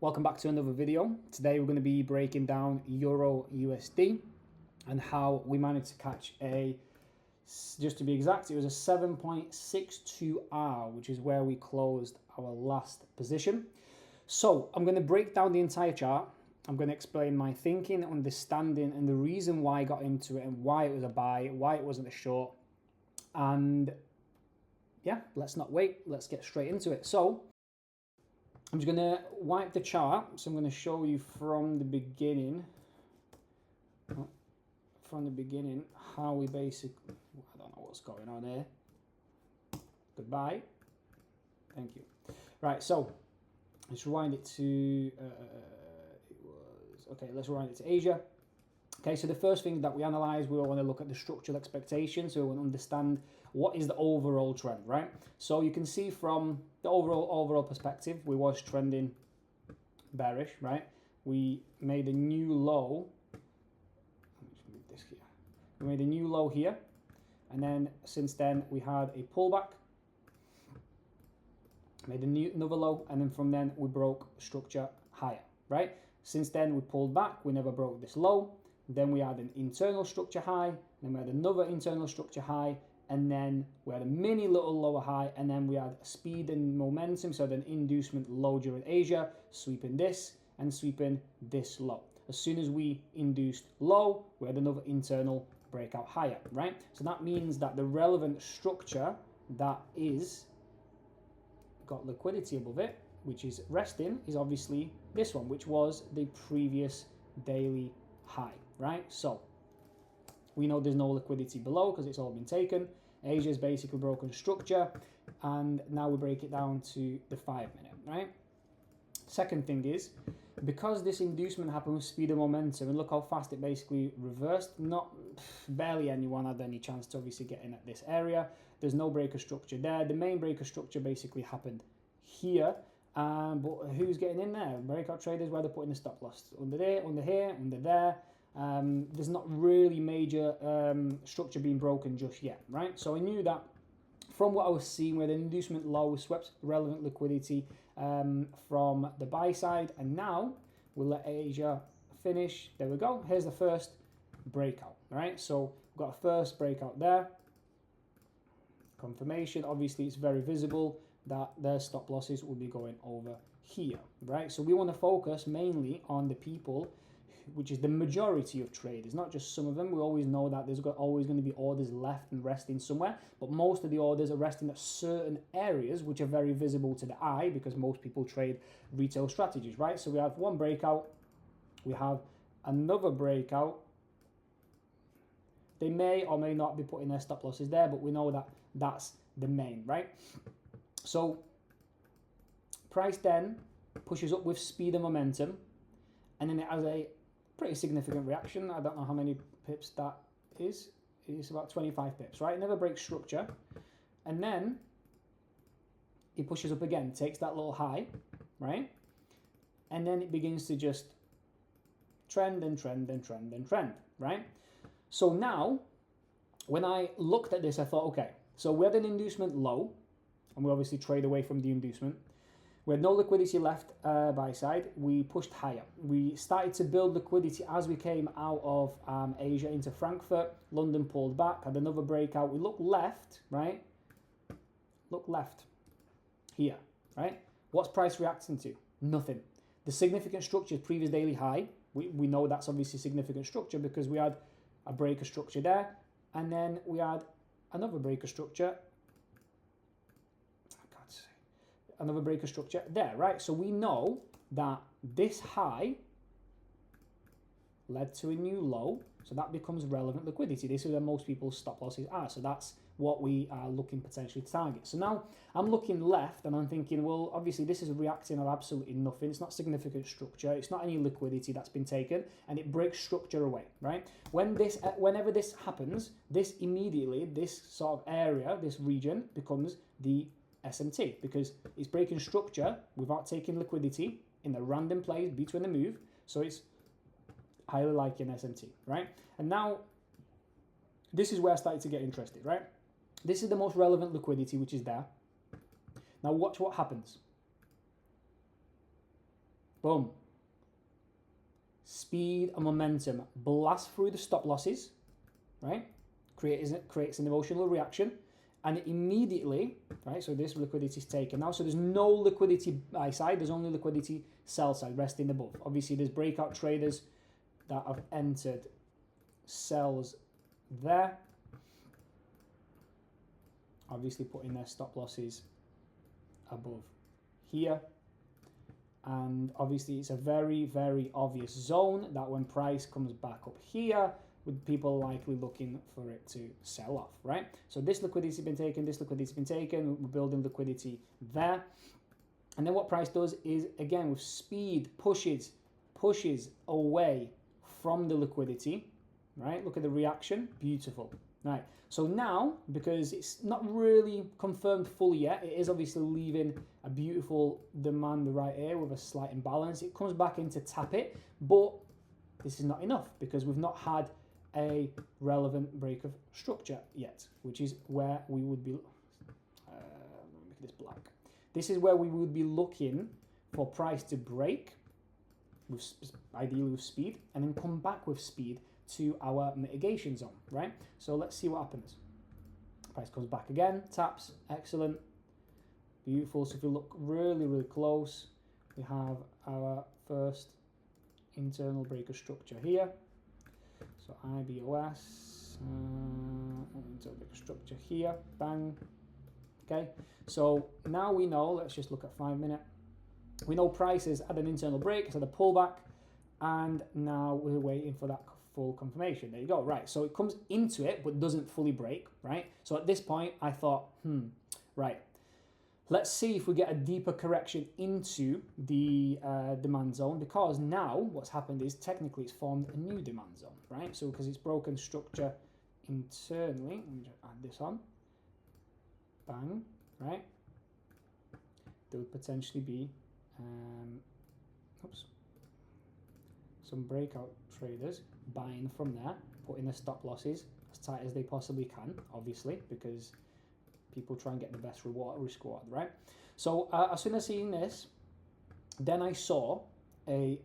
Welcome back to another video. Today we're going to be breaking down EURUSD and how we managed to catch just to be exact, it was a 7.62R, which is where we closed our last position. So I'm going to break down the entire chart. I'm going to explain my thinking, understanding, and the reason why I got into it and why it was a buy, why it wasn't a short. And yeah, let's not wait. Let's get straight into it. So I'm just going to wipe the chart. So I'm going to show you from the beginning, how we basically, I don't know what's going on here. Goodbye. Thank you. Right, so let's rewind it to, let's rewind it to Asia. Okay, so the first thing that we analyze, we want to look at the structural expectation, so we want to understand what is the overall trend, right? So you can see from the overall perspective, we was trending bearish, right? We made a new low. Let me just move this here. We made a new low here, and then since then we had a pullback, made another low, and then from then we broke structure higher, right? Since then we pulled back, we never broke this low. Then we had an internal structure high, then we had another internal structure high, and then we had a mini little lower high, and then we had speed and momentum, so then inducement low during Asia, sweeping this and sweeping this low. As soon as we induced low, we had another internal breakout higher, right? So that means that the relevant structure that is got liquidity above it, which is resting, is obviously this one, which was the previous daily high, right? So we know there's no liquidity below because it's all been taken. Asia's basically broken structure, and now we break it down to the 5 minute, right? Second thing is, because this inducement happened with speed and momentum, and look how fast it basically reversed, barely anyone had any chance to obviously get in at this area. There's no breaker structure there. The main breaker structure basically happened here. But who's getting in there? Breakout traders, where they're putting the stop loss under there, under here, under there. There's not really major structure being broken just yet, right? So I knew that from what I was seeing, where the inducement low swept relevant liquidity from the buy side, and now we'll let Asia finish. There we go. Here's the first breakout, right? So we've got a first breakout there. Confirmation. Obviously, it's very visible that their stop losses will be going over here, right? So we want to focus mainly on the people, which is the majority of traders, not just some of them. We always know that there's always going to be orders left and resting somewhere, but most of the orders are resting at certain areas which are very visible to the eye because most people trade retail strategies, right? So we have one breakout, we have another breakout. They may or may not be putting their stop losses there, but we know that that's the main, right? So price then pushes up with speed and momentum, and then it has a pretty significant reaction. I don't know how many pips that is. It's about 25 pips, right? It never breaks structure. And then it pushes up again, takes that little high, right? And then it begins to just trend and trend and trend and trend, right? So now, when I looked at this, I thought, okay, so we had an inducement low, and we obviously trade away from the inducement. We had no liquidity left buy side. We pushed higher. We started to build liquidity as we came out of Asia into Frankfurt. London pulled back, had another breakout. We look left, right? Look left here, right? What's price reacting to? Nothing. The significant structure is previous daily high. We know that's obviously significant structure because we had a breaker structure there, and then we had another breaker structure. Another breaker structure there, right? So we know that this high led to a new low, so that becomes relevant liquidity. This is where most people's stop losses are, so that's what we are looking potentially to target. So now I'm looking left and I'm thinking, well, obviously this is reacting of absolutely nothing. It's not significant structure. It's not any liquidity that's been taken, and it breaks structure away, right? Whenever this happens, this immediately, this sort of area, this region becomes the SMT because it's breaking structure without taking liquidity in a random place between the move. So it's highly likely an SMT, right? And now this is where I started to get interested, right? This is the most relevant liquidity, which is there. Now watch what happens. Boom. Speed and momentum blast through the stop losses, right? Creates an emotional reaction, and it immediately, right? So this liquidity is taken now. So there's no liquidity buy side, there's only liquidity sell side resting above. Obviously, there's breakout traders that have entered sells there. Obviously, putting their stop losses above here. And obviously it's a very, very obvious zone that when price comes back up here, with people likely looking for it to sell off, right? So this liquidity has been taken, this liquidity has been taken, we're building liquidity there. And then what price does is, again, with speed, pushes away from the liquidity, right? Look at the reaction, beautiful, right? So now, because it's not really confirmed fully yet, it is obviously leaving a beautiful demand right here with a slight imbalance. It comes back in to tap it, but this is not enough because we've not had a relevant break of structure yet, which is where we would be, let me make this black. This is where we would be looking for price to break, with ideally with speed, and then come back with speed to our mitigation zone, right? So let's see what happens. Price comes back again, taps, excellent, beautiful. So if you look really, really close, we have our first internal breaker structure here. So IBOS, internal breaker structure here, bang. Okay, so now we know, let's just look at 5 minute. We know prices had an internal break, it's had a pullback, and now we're waiting for that full confirmation. There you go, right? So it comes into it, but doesn't fully break, right? So at this point, I thought, right, let's see if we get a deeper correction into the demand zone, because now what's happened is technically it's formed a new demand zone, right? So because it's broken structure internally, let me just add this on, bang, right? There would potentially be, some breakout traders buying from there, putting their stop losses as tight as they possibly can, obviously, because people try and get the best risk reward, right? So as soon as seeing this, then I saw a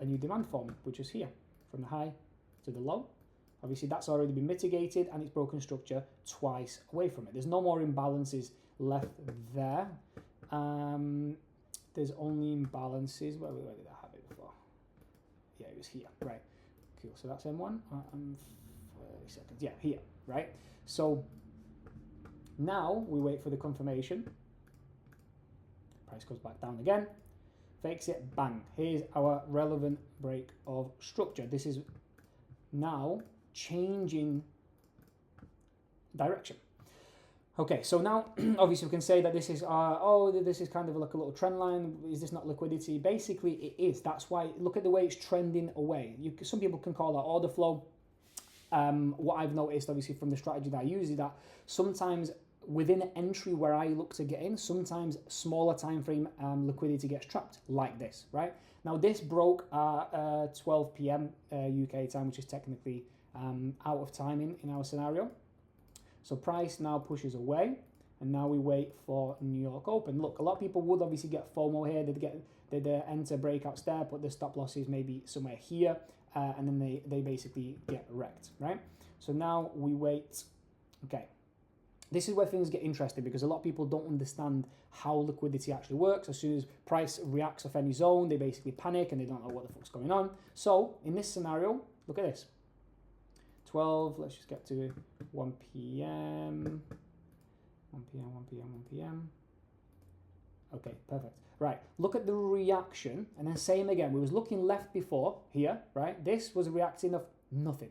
new demand form, which is here, from the high to the low. Obviously, that's already been mitigated, and it's broken structure twice away from it. There's no more imbalances left there. There's only imbalances. Where did I have it before? Yeah, it was here, right? Cool. So that's M1. 30 seconds. Yeah, here, right? So now we wait for the confirmation. Price goes back down again. Fakes it. Bang. Here's our relevant break of structure. This is now changing direction. Okay, so now obviously we can say that this is this is kind of like a little trend line. Is this not liquidity? Basically it is. That's why, look at the way it's trending away. Some people can call that order flow. What I've noticed obviously from the strategy that I use is that sometimes within an entry where I look to get in, sometimes smaller time frame liquidity gets trapped like this, right? Now this broke at 12 p.m. UK time, which is technically out of timing in our scenario. So price now pushes away, and now we wait for New York Open. Look, a lot of people would obviously get FOMO here. They'd enter breakouts there, put the stop losses maybe somewhere here, and then they basically get wrecked, right? So now we wait. Okay, this is where things get interesting, because a lot of people don't understand how liquidity actually works. As soon as price reacts off any zone, they basically panic and they don't know what the fuck's going on. So in this scenario, look at this. 12, let's just get to 1 p.m. 1 p.m. Okay, perfect. Right, look at the reaction, and then same again. We was looking left before here, right? This was reacting of nothing.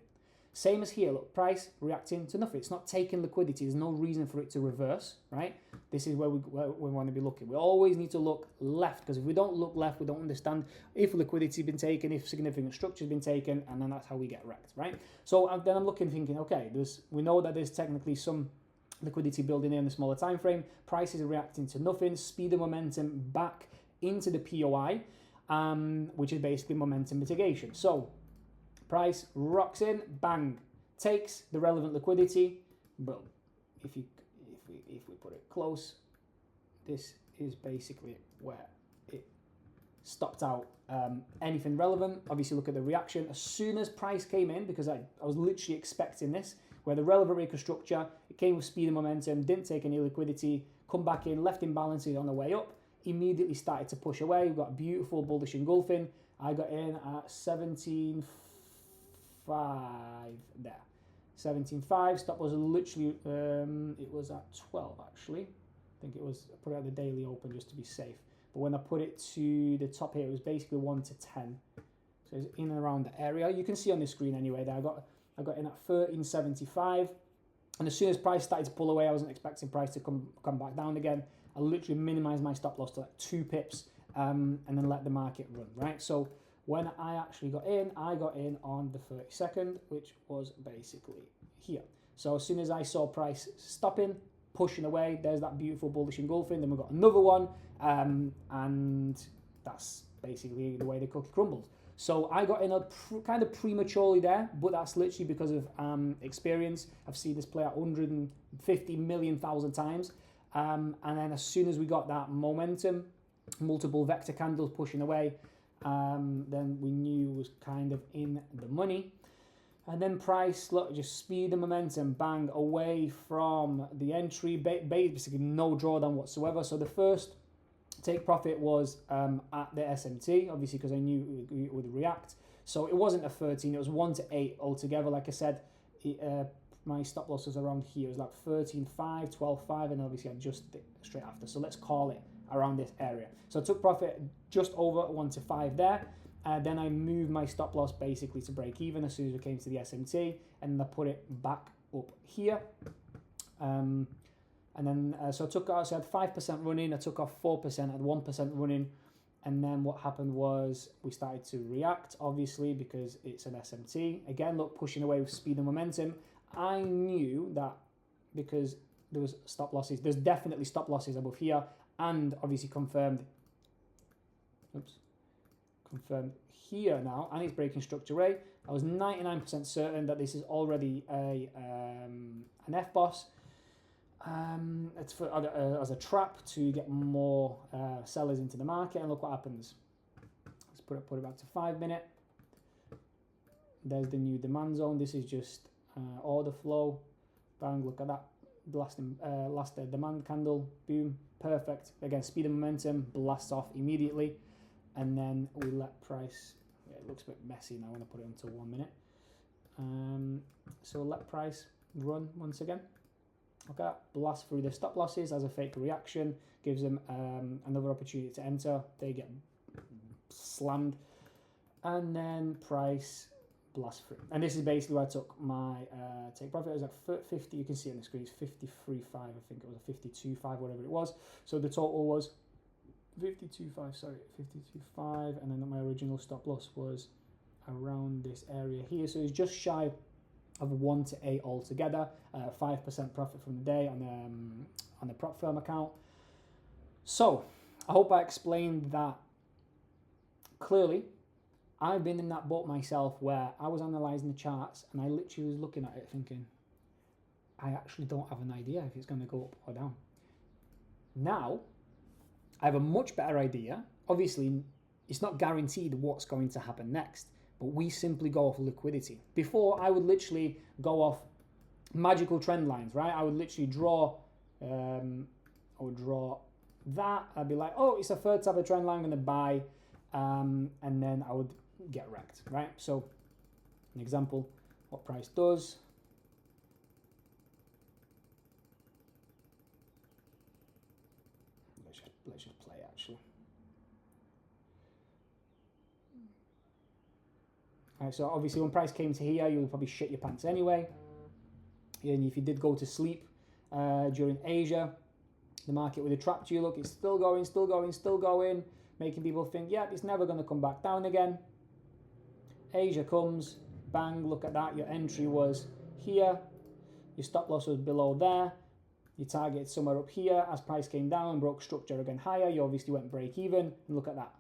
Same as here, look, price reacting to nothing. It's not taking liquidity. There's no reason for it to reverse, right? This is where we want to be looking. We always need to look left, because if we don't look left, we don't understand if liquidity has been taken, if significant structure has been taken, and then that's how we get wrecked, right? So then I'm looking, thinking, okay, we know that there's technically some liquidity building in the smaller time frame. Prices are reacting to nothing. Speed and momentum back into the POI, which is basically momentum mitigation. So price rocks in, bang, takes the relevant liquidity. Boom. If we put it close, this is basically where it stopped out anything relevant. Obviously, look at the reaction. As soon as price came in, because I was literally expecting this, where the relevant rate structure, it came with speed and momentum, didn't take any liquidity, come back in, left imbalances on the way up, immediately started to push away. We've got a beautiful bullish engulfing. I got in at 17.5 there. 17.5, stop was literally, it was at 12 actually. I think it was, I put it at the daily open just to be safe. But when I put it to the top here, it was basically 1 to 10. So it's in and around the area. You can see on the screen anyway that I got in at 13.75. And as soon as price started to pull away, I wasn't expecting price to come back down again. I literally minimized my stop loss to like 2 pips and then let the market run, right? So when I actually got in, I got in on the 32nd, which was basically here. So as soon as I saw price stopping, pushing away, there's that beautiful bullish engulfing. Then we've got another one, and that's basically the way the cookie crumbled. So I got in a kind of prematurely there, but that's literally because of experience. I've seen this play out 150 million thousand times. And then as soon as we got that momentum, multiple vector candles pushing away, then we knew it was kind of in the money. And then price, look, just speed and momentum, bang, away from the entry, basically no drawdown whatsoever. So the first take profit was at the SMT, obviously because I knew it would react. So it wasn't a 13, it was 1 to 8 altogether. Like I said, my stop loss was around here. It was like 13.5, 12.5, and obviously I adjusted it straight after. So let's call it around this area. So I took profit just over 1 to 5 there. Then I moved my stop loss basically to break even as soon as we came to the SMT, and I put it back up here. And then, so I took out, so I had 5% running, I took off 4%, I had 1% running, and then what happened was we started to react, obviously, because it's an SMT. Again, look, pushing away with speed and momentum. I knew that because there was stop losses, there's definitely stop losses above here, and obviously confirmed here now, and it's breaking structure rate. I was 99% certain that this is already an FBOS. It's for as a trap to get more sellers into the market, and look what happens. Let's put it back to 5 minute. There's the new demand zone. This is just order flow. Bang! Look at that last demand candle. Boom! Perfect. Again, speed and momentum blasts off immediately, and then we let price. Yeah, it looks a bit messy now when I put it onto 1 minute. So we'll let price run once again. Okay, blast through the stop losses as a fake reaction, gives them another opportunity to enter. They get slammed, and then price blast through. And this is basically where I took my take profit. It was like 50. You can see on the screen, it's 53.5. I think it was a 52.5, whatever it was. So the total was 52.5. Sorry, 52.5, and then my original stop loss was around this area here. So it's just shy of 1 to 8 altogether, 5% profit from the day on the prop firm account. So I hope I explained that clearly. I've been in that boat myself where I was analysing the charts and I literally was looking at it thinking, I actually don't have an idea if it's going to go up or down. Now, I have a much better idea. Obviously, it's not guaranteed what's going to happen next, but we simply go off liquidity. Before, I would literally go off magical trend lines, right? I would literally draw, that. I'd be like, oh, it's a third type of trend line, I'm going to buy, and then I would get wrecked, right? So, an example, what price does. Let's just play actually. Right, so obviously when price came to here, you would probably shit your pants anyway. And if you did go to sleep during Asia, the market would have trapped you. Look, it's still going, making people think, yeah, it's never going to come back down again. Asia comes, bang, look at that. Your entry was here. Your stop loss was below there. Your target somewhere up here. As price came down, broke structure again higher, you obviously went break even. And look at that.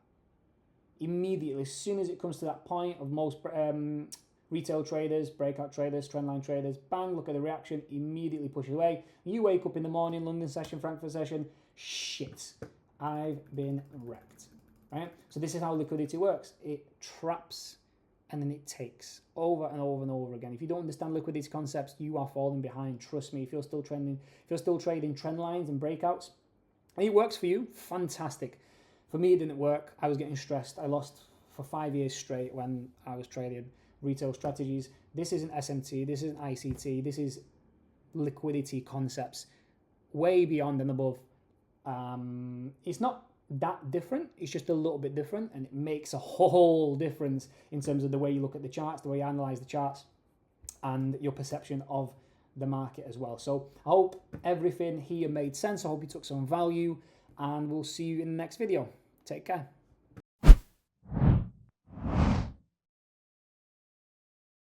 Immediately, as soon as it comes to that point of most retail traders, breakout traders, trendline traders, bang, look at the reaction, immediately push it away. You wake up in the morning, London session, Frankfurt session, shit, I've been wrecked. right? So this is how liquidity works. It traps and then it takes over and over and over again. If you don't understand liquidity concepts, you are falling behind. Trust me. If you're still trading trend lines and breakouts, and it works for you, fantastic. For me, it didn't work. I was getting stressed. I lost for 5 years straight when I was trading retail strategies. This isn't SMT. This isn't ICT. This is liquidity concepts, way beyond and above. It's not that different, it's just a little bit different, and it makes a whole difference in terms of the way you look at the charts, the way you analyze the charts, and your perception of the market as well. So I hope everything here made sense. I hope you took some value, and we'll see you in the next video. Take care.